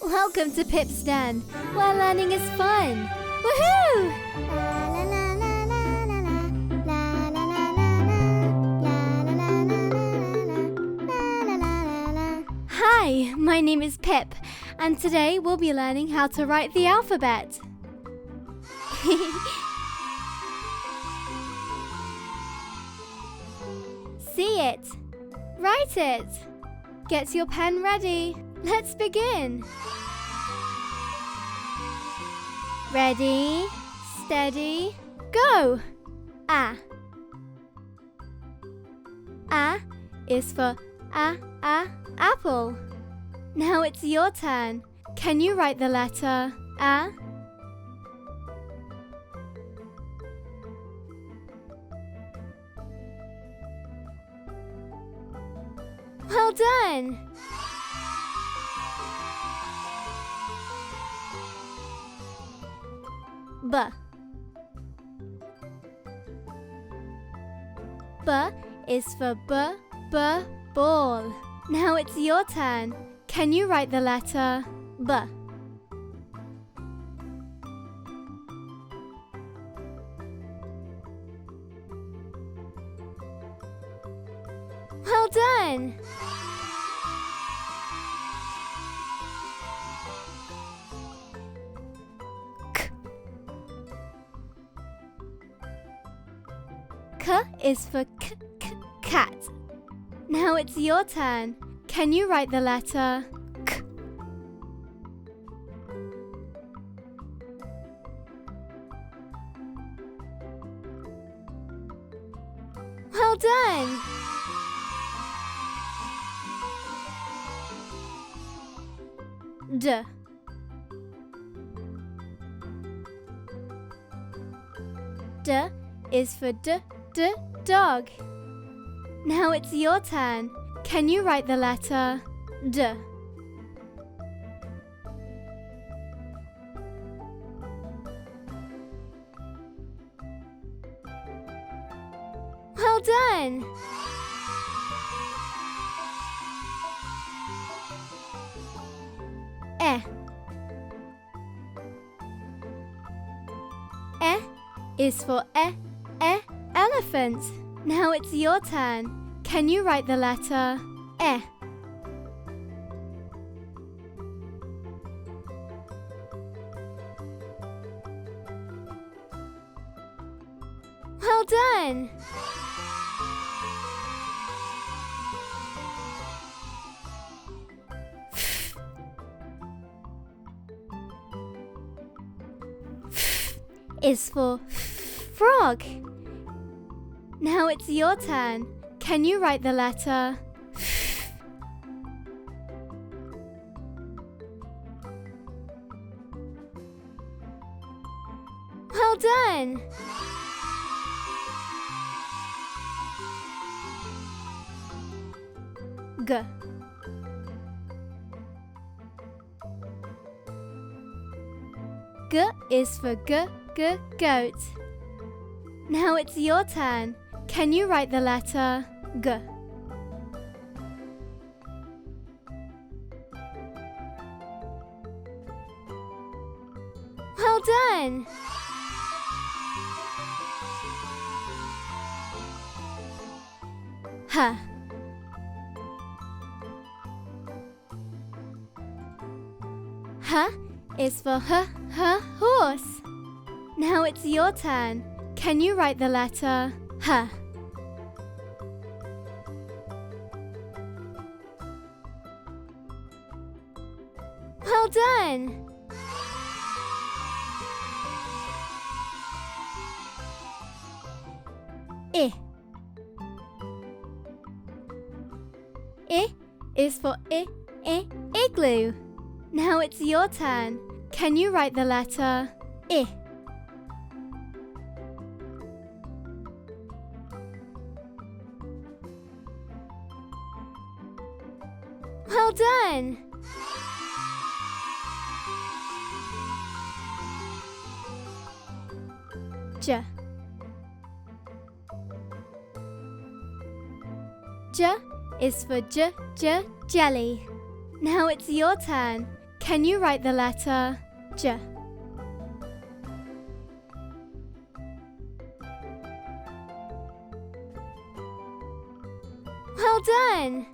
Welcome to Pip's Den, where learning is fun. Woohoo! Hi, my name is Pip, and today we'll be learning how to write the alphabet. See it. Write it. Get your pen ready. Let's begin. Ready, steady, go. A. A is for apple. Now it's your turn. Can you write the letter A? Well done! B. B is for ball. Now it's your turn. Can you write the letter B? Well done! K is for cat. Now it's your turn. Can you write the letter K? Well done! D. D is for dog. Now it's your turn. Can you write the letter D? Well done! E. E is for elephant. Now it's your turn. Can you write the letter E? Well done! Is for frog. Now it's your turn. Can you write the letter F? Well done! G. G is for goat. Now it's your turn. Can you write the letter G? Well done! H. H is for horse. Now it's your turn. Can you write the letter H? Well done! I. I is for igloo. Now it's your turn. Can you write the letter I? Well done! J. J is for jelly. Now it's your turn. Can you write the letter J? Well done!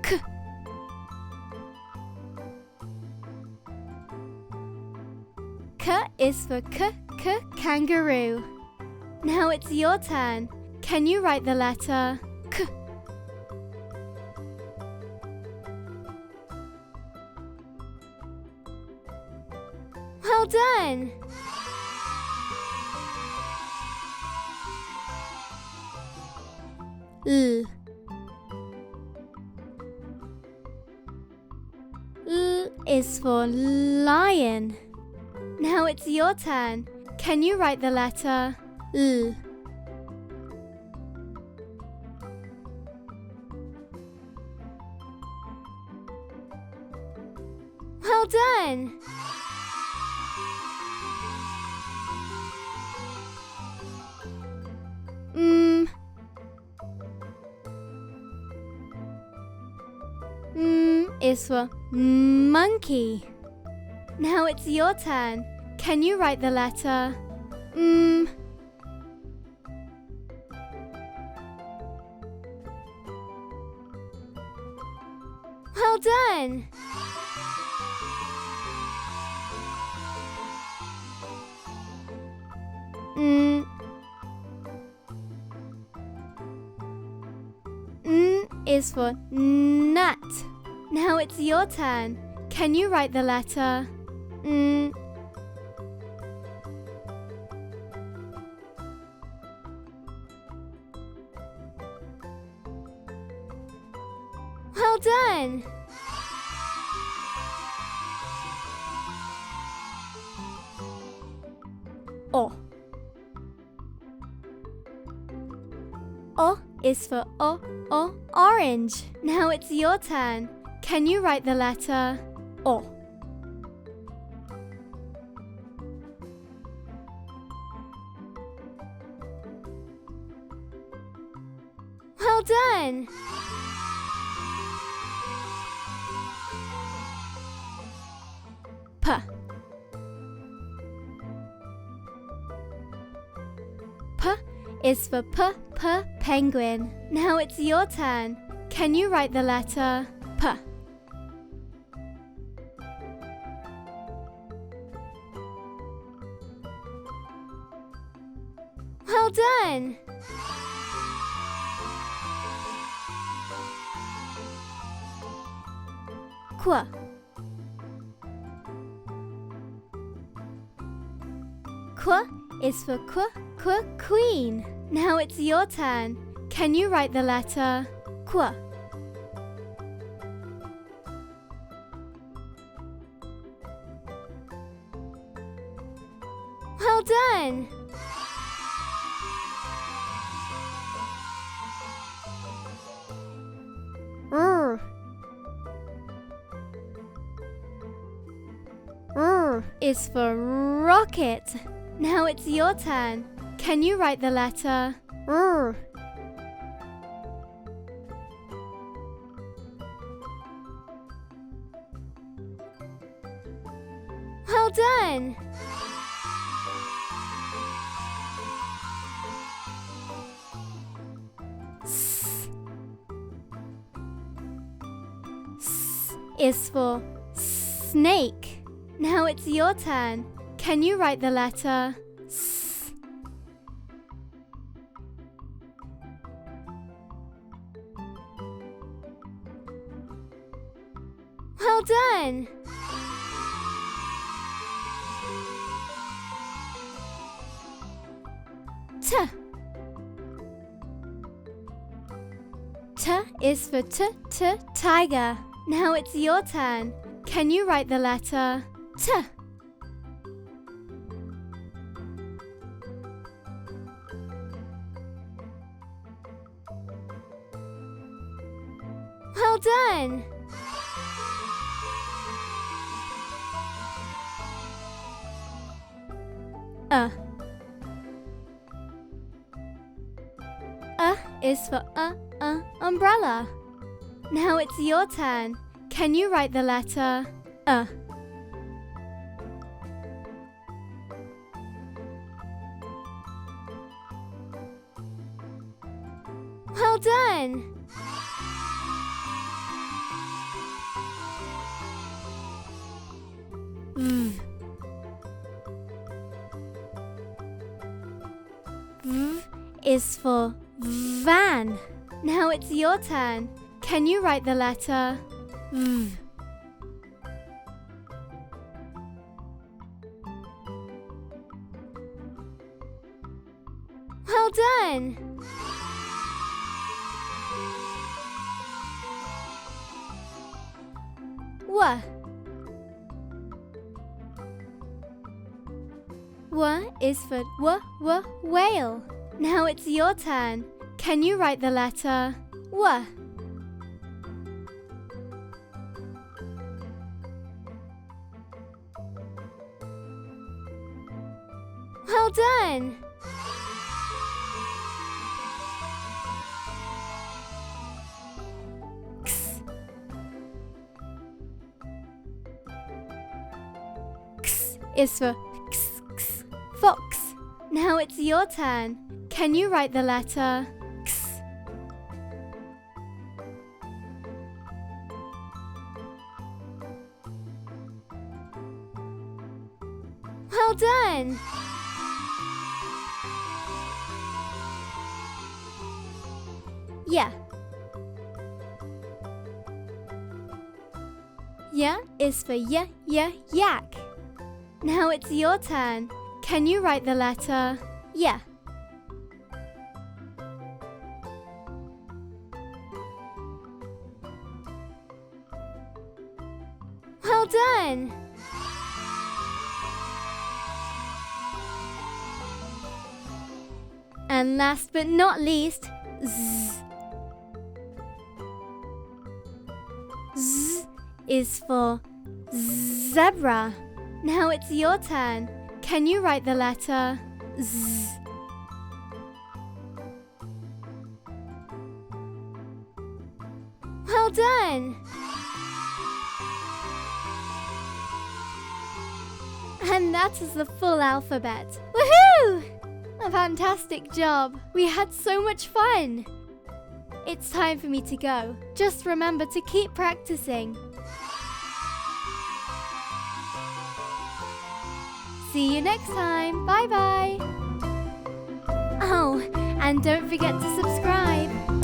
K. K is for kangaroo. Now it's your turn. Can you write the letter K? Well done! L. L is for lion. Now it's your turn. Can you write the letter L? Well done! M. M is for monkey. Now it's your turn. Can you write the letter M? Well done! N. N is for nut. Now it's your turn. Can you write the letter N? Well done! O. O is for orange. Now it's your turn. Can you write the letter O? Well done! P. P is for penguin. Now it's your turn. Can you write the letter P? Well done! Qu. Qu is for queen. Now it's your turn. Can you write the letter Qu? Well done! R. R is for rocket. Now it's your turn. Can you write the letter R? Well done! S. S is for snake. Now it's your turn. Can you write the letter S? Well done! T. T is for tiger. Now it's your turn. Can you write the letter T? Well done! is for umbrella. Now it's your turn. Can you write the letter Well done! V. V is for van. Now it's your turn. Can you write the letter V? Well done! W. W is for whale. Now it's your turn. Can you write the letter W? Well done! X. X is for fox. Now it's your turn. Can you write the letter X? Well done! Yeah. Yeah is for yak. Now it's your turn. Can you write the letter yeah? Well done! And last but not least, Z. Z is for zebra. Now it's your turn. Can you write the letter Z? Well done! And that is the full alphabet. Woohoo! A fantastic job. We had so much fun. It's time for me to go. Just remember to keep practicing. See you next time. Bye bye. Oh, and don't forget to subscribe.